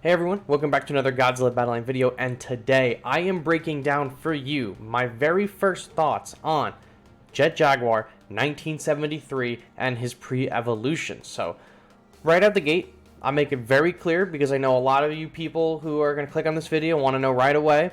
Hey everyone, welcome back to another Godzilla Battleline video, and today I am breaking down for you my very first thoughts on Jet Jaguar 1973 and his pre-evolution. So, right out the gate, I'll make it very clear because I know a lot of you people who are going to click on this video want to know right away.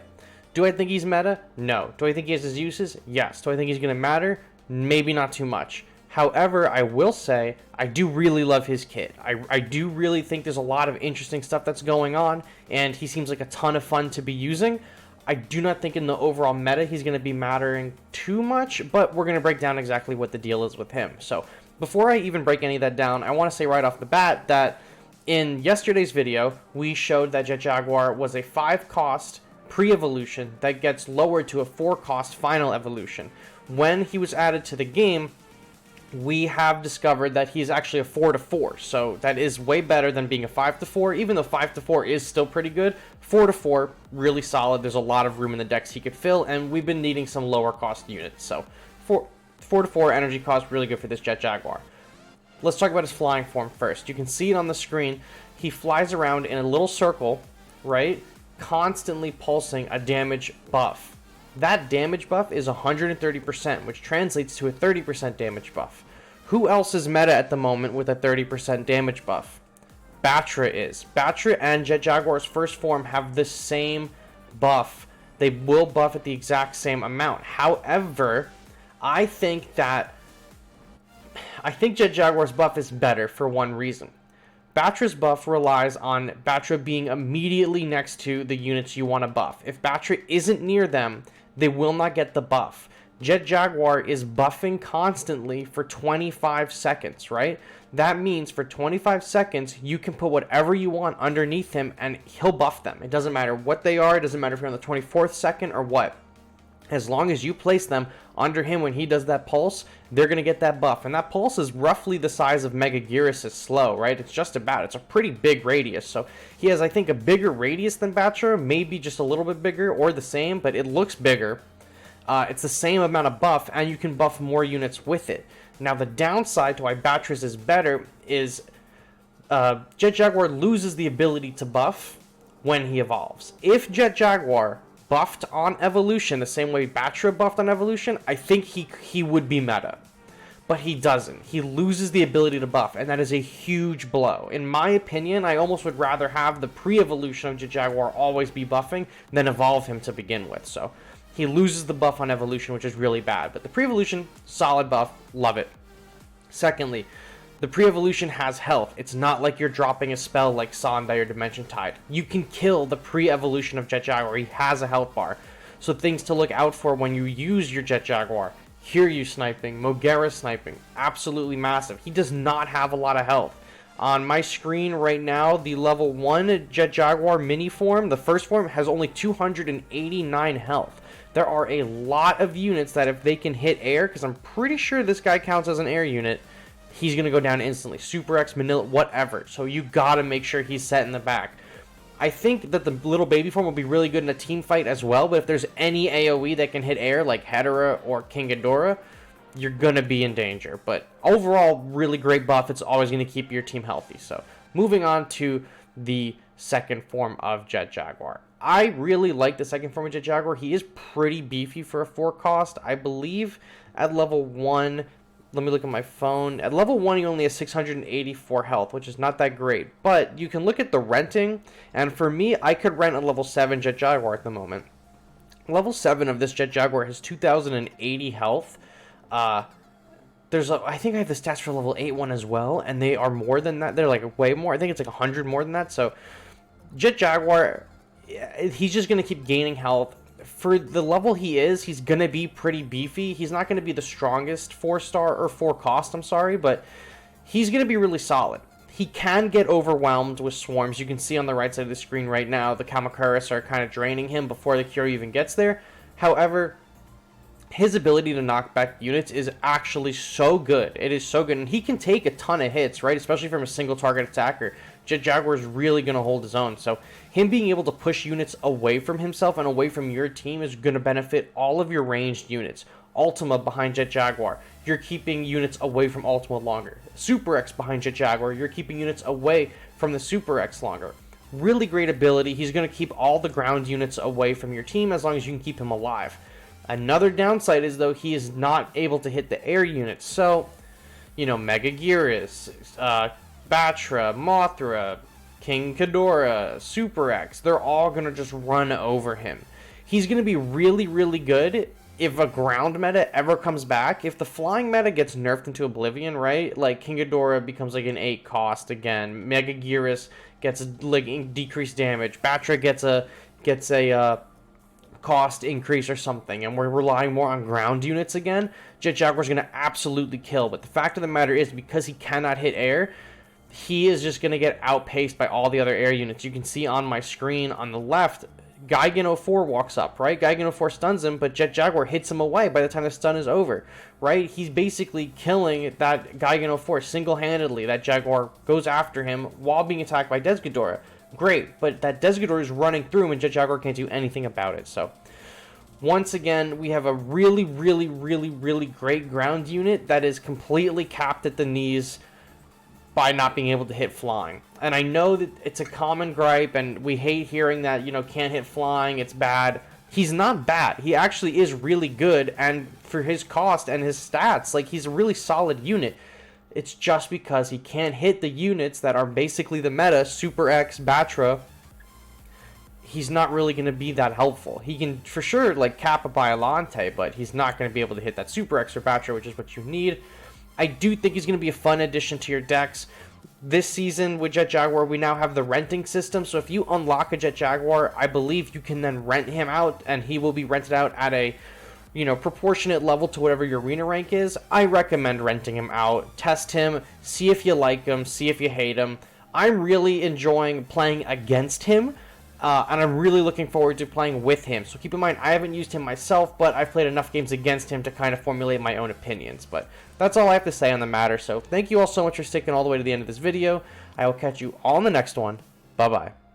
Do I think he's meta? No. Do I think he has his uses? Yes. Do I think he's going to matter? Maybe not too much. However, I will say I do really love his kit. I do really think there's a lot of interesting stuff that's going on, and he seems like a ton of fun to be using. I do not think in the overall meta he's going to be mattering too much, but we're going to break down exactly what the deal is with him. So before I even break any of that down, I want to say right off the bat that in yesterday's video, we showed that Jet Jaguar was a 5-cost pre-evolution that gets lowered to a 4-cost final evolution. When he was added to the game, we have discovered that he's actually a 4-4, so that is way better than being a 5-4. Even though 5-4 is still pretty good, 4-4 really solid. There's a lot of room in the decks he could fill, and we've been needing some lower cost units. So 4-4 energy cost, really good for this Jet Jaguar. Let's talk about his flying form first. You can see it on the screen. He flies around in a little circle, right, constantly pulsing a damage buff. That damage buff is 130%, which translates to a 30% damage buff. Who else is meta at the moment with a 30% damage buff? Batra is. Batra and Jet Jaguar's first form have the same buff. They will buff at the exact same amount. However, I think Jet Jaguar's buff is better for one reason. Batra's buff relies on Batra being immediately next to the units you want to buff. If Batra isn't near them, they will not get the buff. Jet Jaguar is buffing constantly for 25 seconds, right? That means for 25 seconds, you can put whatever you want underneath him and he'll buff them. It doesn't matter what they are. It doesn't matter if you're on the 24th second or what. As long as you place them under him when he does that pulse, they're going to get that buff. And that pulse is roughly the size of Mega Gearus' slow, right? It's just about. It's a pretty big radius. So he has, I think, a bigger radius than Batra, maybe just a little bit bigger or the same, but it looks bigger. It's the same amount of buff, and you can buff more units with it. Now, the downside to why Batra's is better is Jet Jaguar loses the ability to buff when he evolves. If Jet Jaguar buffed on evolution the same way Batra buffed on evolution, I think he would be meta. But he doesn't. He loses the ability to buff, and that is a huge blow. In my opinion, I almost would rather have the pre-evolution of Jet Jaguar always be buffing than evolve him to begin with. So he loses the buff on evolution, which is really bad. But the pre-evolution, solid buff, love it. Secondly, the pre-evolution has health. It's not like you're dropping a spell like Sondai or Dimension Tide. You can kill the pre-evolution of Jet Jaguar. He has a health bar. So things to look out for when you use your Jet Jaguar. Hiryu sniping, Mogera sniping, absolutely massive. He does not have a lot of health. On my screen right now, the level 1 Jet Jaguar mini form, the first form, has only 289 health. There are a lot of units that if they can hit air, because I'm pretty sure this guy counts as an air unit, he's going to go down instantly. Super X, Manila, whatever. So you got to make sure he's set in the back. I think that the little baby form will be really good in a team fight as well, but if there's any AoE that can hit air, like Hedorah or King Ghidorah, you're going to be in danger. But overall, really great buff. It's always going to keep your team healthy. So moving on to the second form of Jet Jaguar. I really like the second form of Jet Jaguar. He is pretty beefy for a 4-cost. I believe at level 1... Let me look at my phone. At level 1, he only has 684 health, which is not that great. But you can look at the renting, and for me, I could rent a level 7 Jet Jaguar at the moment. Level 7 of this Jet Jaguar has 2,080 health. I think I have the stats for level 8 one as well, and they are more than that. They're like way more. I think it's like 100 more than that. So Jet Jaguar, he's just going to keep gaining health. For the level he is, he's going to be pretty beefy. He's not going to be the strongest 4-star or 4-cost, I'm sorry, but he's going to be really solid. He can get overwhelmed with swarms. You can see on the right side of the screen right now, the Kamikaris are kind of draining him before the cure even gets there. However, his ability to knock back units is actually so good. It is so good, and he can take a ton of hits, right? Especially from a single target attacker. Jet Jaguar is really going to hold his own. So him being able to push units away from himself and away from your team is going to benefit all of your ranged units. Ultima behind Jet Jaguar, you're keeping units away from Ultima longer. Super X behind Jet Jaguar, you're keeping units away from the Super X longer. Really great ability. He's going to keep all the ground units away from your team as long as you can keep him alive. Another downside is, though, he is not able to hit the air units. So, you know, Mega Gearus, Batra, Mothra, King Ghidorah, Super X, they're all going to just run over him. He's going to be really, really good if a ground meta ever comes back. If the flying meta gets nerfed into oblivion, right? Like, King Ghidorah becomes like an 8 cost again. Mega Gearus gets like decreased damage. Batra gets a cost increase or something, and we're relying more on ground units again. Jet Jaguar's going to absolutely kill. But the fact of the matter is, because he cannot hit air, he is just going to get outpaced by all the other air units. You can see on my screen on the left, Gigan 04 walks up, right? Gigan 04 stuns him, but Jet Jaguar hits him away by the time the stun is over, right? He's basically killing that Gigan 04 single-handedly. That Jaguar goes after him while being attacked by Des Ghidorah. Great, but that Des Ghidorah is running through him, and Jet Jaguar can't do anything about it. So, once again, we have a really, really, really, really great ground unit that is completely capped at the knees by not being able to hit flying. And I know that it's a common gripe, and we hate hearing that, you know, can't hit flying, it's bad. He's not bad. He actually is really good, and for his cost and his stats, like, he's a really solid unit. It's just because he can't hit the units that are basically the meta, Super X, Batra. He's not really going to be that helpful. He can, for sure, like, cap a Biollante, but he's not going to be able to hit that Super X or Batra, which is what you need. I do think he's going to be a fun addition to your decks. This season with Jet Jaguar, we now have the renting system, so if you unlock a Jet Jaguar, I believe you can then rent him out, and he will be rented out at a, you know, proportionate level to whatever your arena rank is. I recommend renting him out. Test him, see if you like him, see if you hate him. I'm really enjoying playing against him, and I'm really looking forward to playing with him. So keep in mind, I haven't used him myself, but I've played enough games against him to kind of formulate my own opinions. But that's all I have to say on the matter. So thank you all so much for sticking all the way to the end of this video. I will catch you all in the next one. Bye-bye.